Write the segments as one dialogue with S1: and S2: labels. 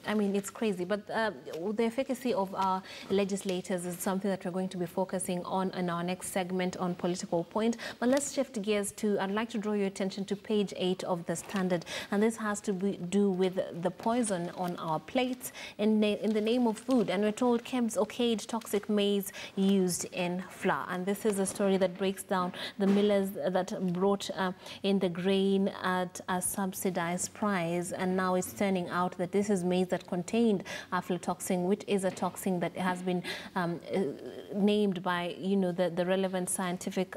S1: I mean, it's crazy. But the efficacy of our legislators is something that we're going to be focusing on in our next segment on Political Point. But let's shift gears to, I'd like to draw your attention to page 8 of the Standard. And this has to do with the poison on our plates in the name of food. And we're told KEBS okayed toxic maize used in flour. And this is a story that breaks down the millers that brought in the grain at a subsidized price. And now it's turning out that this is maize that contained aflatoxin, which is a toxin that has been named by, you know, the relevant scientific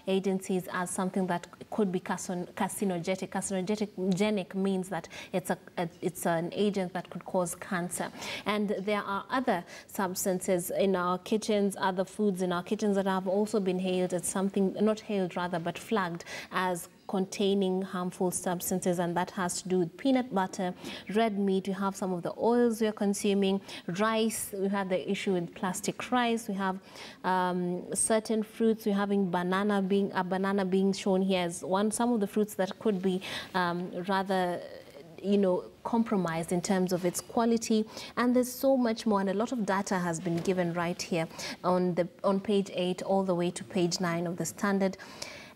S1: agencies as something that could be carcinogenic. Carcinogenic means that it's an agent that could cause cancer. And there are other substances in our kitchens, other foods in our kitchens that have also been hailed as something, not hailed rather, but flagged as containing harmful substances, and that has to do with peanut butter, red meat. We have some of the oils we are consuming, rice. We have the issue with plastic rice. We have certain fruits. We're having banana being shown here as some of the fruits that could be rather, you know, compromised in terms of its quality. And there's so much more, and a lot of data has been given right here on page 8 all the way to page 9 of the Standard.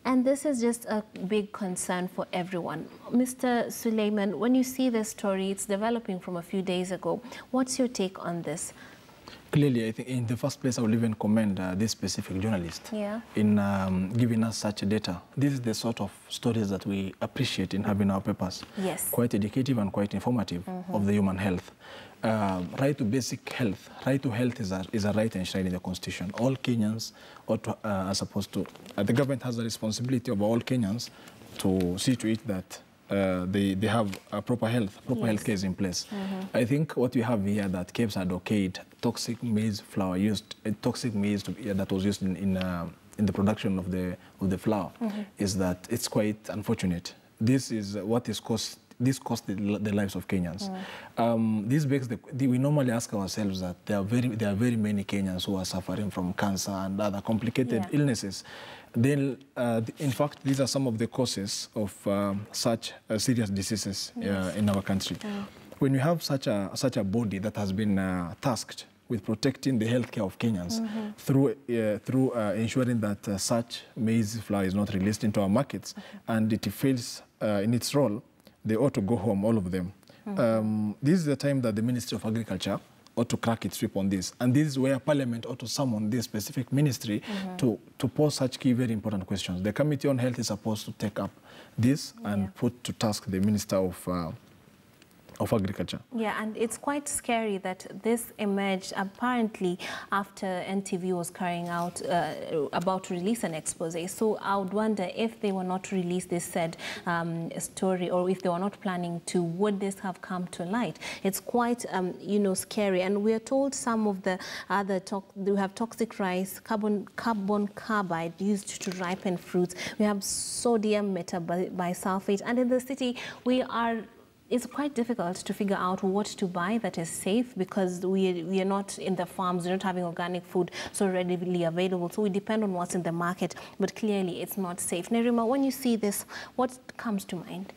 S1: And this is just a big concern for everyone. Mr. Suleiman, when you see this story, it's developing from a few days ago. What's your take on this?
S2: Clearly, I think in the first place, I will even commend this specific journalist in giving us such data. This is the sort of stories that we appreciate in having our papers. Yes. Quite educative and quite informative of the human health. Right to basic health. Right to health is a right enshrined in the Constitution. All Kenyans are supposed to, the government has a responsibility over all Kenyans to see to it that they have a proper health care is in place. I think what we have here that KEBS had okayed toxic maize flour toxic maize that was used in the production of the flour is that it's quite unfortunate. This is what is cost. This cost the lives of Kenyans. This begs we normally ask ourselves that there are very many Kenyans who are suffering from cancer and other complicated illnesses. Then, in fact, these are some of the causes of such serious diseases in our country. When you have such a body that has been tasked with protecting the healthcare of Kenyans through ensuring that such maize flour is not released into our markets, and it fails in its role, they ought to go home, all of them. This is the time that the Ministry of Agriculture ought to crack its whip on this. And this is where Parliament ought to summon this specific ministry to pose such key, very important questions. The Committee on Health is supposed to take up this and put to task the Minister of Agriculture. Yeah, and it's quite scary that this emerged apparently after NTV was carrying out, about to release an expose. So I would wonder if they were not to release this said story, or if they were not planning to, would this have come to light? It's quite, you know, scary. And we are told some of the other, we have toxic rice, carbon carbide used to ripen fruits. We have sodium metabisulfate. And in the city, it's quite difficult to figure out what to buy that is safe, because we are not in the farms, we're not having organic food so readily available. So we depend on what's in the market, but clearly it's not safe. Nerima, when you see this, what comes to mind?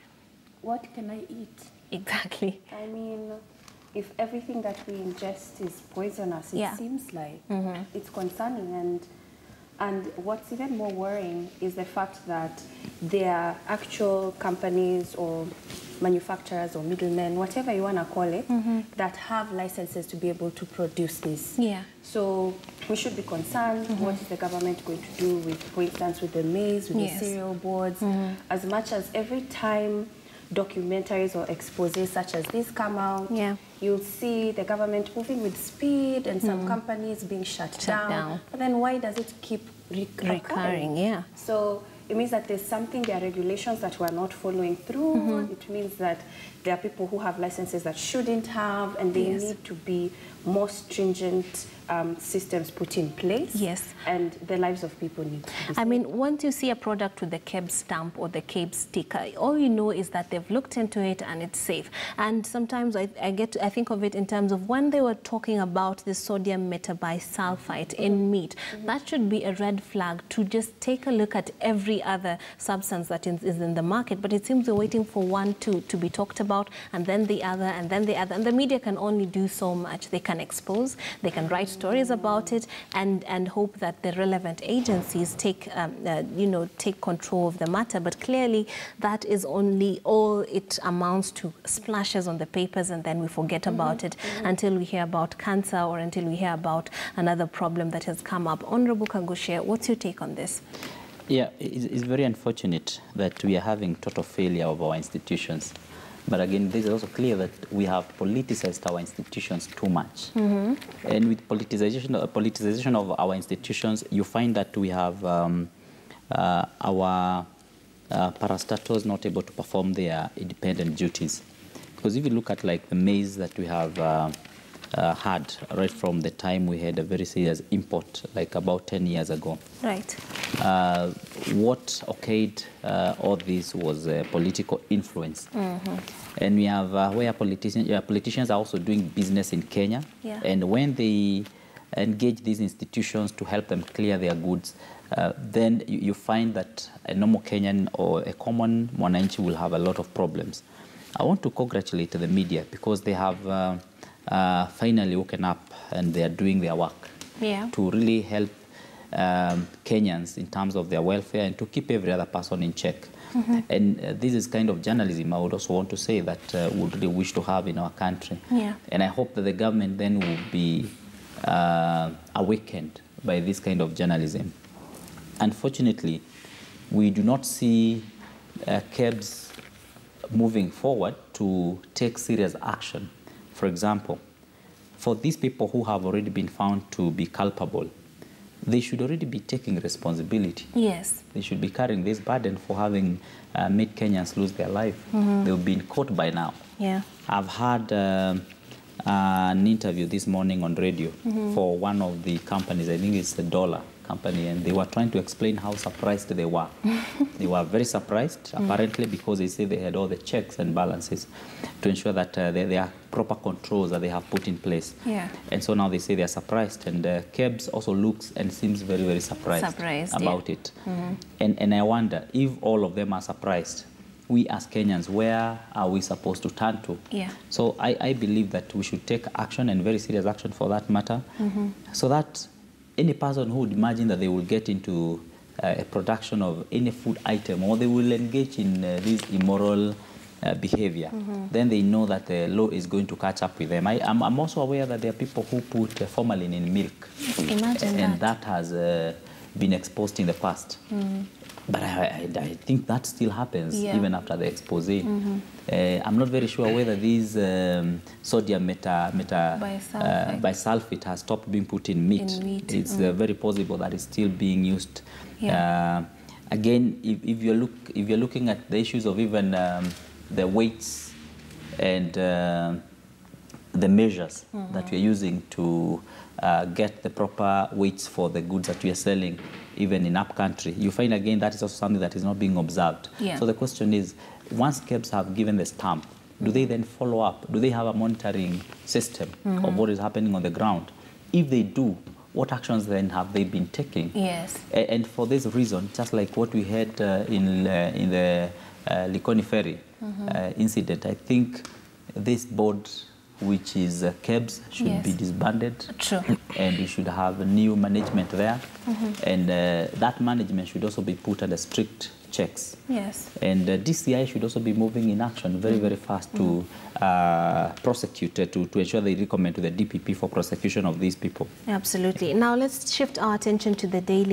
S2: What can I eat? Exactly.
S3: I mean, if everything that we ingest is poisonous, it seems like it's concerning. And what's even more worrying is the fact that there are actual companies or manufacturers or middlemen, whatever you want to call it, that have licenses to be able to produce this. So we should be concerned. What is the government going to do with, for instance, with the maize, with the cereal boards? As much as every time documentaries or exposés such as this come out, you'll see the government moving with speed and some companies being shut down. But then why does it keep recurring? So it means that there's something, there are regulations that we're not following through. It means that there are people who have licenses that shouldn't have, and they need to be more stringent systems put in place. And the lives of people need to be saved. I mean, once you see a product with the KEBS stamp or the KEBS sticker, all you know is that they've looked into it and it's safe. And sometimes I think of it in terms of when they were talking about the sodium metabisulfite in meat, that should be a red flag to just take a look at every
S1: every other substance that is in the market, but it seems we're waiting for one to be talked about, and then the other, and then the other. And the media can only do so much. They can expose, they can write stories about it, and hope that the relevant agencies take control of the matter. But clearly, that is only all it amounts to: splashes on the papers, and then we forget about it until we hear about cancer or until we hear about another problem that has come up. Honorable Kagushe, what's your take on this?
S4: Yeah, it's very unfortunate that we are having total failure of our institutions. But again, this is also clear that we have politicized our institutions too much. And with politicization of our institutions, you find that we have our parastatals not able to perform their independent duties. Because if you look at like the maize that we have had right from the time we had a very serious import, like about 10 years ago.
S1: Right.
S4: What okayed all this was political influence. And we have where politicians are also doing business in Kenya.
S1: Yeah.
S4: And when they engage these institutions to help them clear their goods, then you find that a normal Kenyan or a common mwananchi will have a lot of problems. I want to congratulate the media because they have finally woken up and they are doing their work to really help Kenyans in terms of their welfare and to keep every other person in check. And this is kind of journalism I would also want to say that we would really wish to have in our country. And I hope that the government then will be awakened by this kind of journalism. Unfortunately, we do not see KEBS moving forward to take serious action. For example, for these people who have already been found to be culpable, they should already be taking responsibility.
S1: Yes.
S4: They should be carrying this burden for having made Kenyans lose their life. They've been caught by now.
S1: Yeah.
S4: I've had an interview this morning on radio for one of the companies, I think it's the Dollar company, and they were trying to explain how surprised they were. They were very surprised, apparently, because they say they had all the checks and balances to ensure that there are proper controls that they have put in place.
S1: Yeah.
S4: And so now they say they are surprised, and KEBS also looks and seems very, very surprised about it. And I wonder, if all of them are surprised, we as Kenyans, where are we supposed to turn to?
S1: Yeah.
S4: So I believe that we should take action, and very serious action for that matter, so that any person who would imagine that they will get into a production of any food item or they will engage in this immoral behavior, then they know that the law is going to catch up with them. I'm also aware that there are people who put formalin in milk.
S1: Imagine
S4: and that has been exposed in the past. But I think that still happens even after the expose. I'm not very sure whether these sodium bisulfite has stopped being put in meat. It's very possible that it's still being used. Again, if you're looking at the issues of even the weights and the measures that we're using to get the proper weights for the goods that we are selling, even in up country, you find again that is also something that is not being observed. So the question is, once KEBS have given the stamp, do they then follow up? Do they have a monitoring system of what is happening on the ground? If they do, what actions then have they been taking?
S1: Yes.
S4: And for this reason, just like what we had in the Likoni Ferry incident, I think this board, which is KEBS, should be disbanded.
S1: True.
S4: And we should have a new management there. And that management should also be put under strict checks.
S1: Yes.
S4: And DCI should also be moving in action very, very fast to prosecute, to ensure they recommend to the DPP for prosecution of these people.
S1: Absolutely. Now let's shift our attention to the daily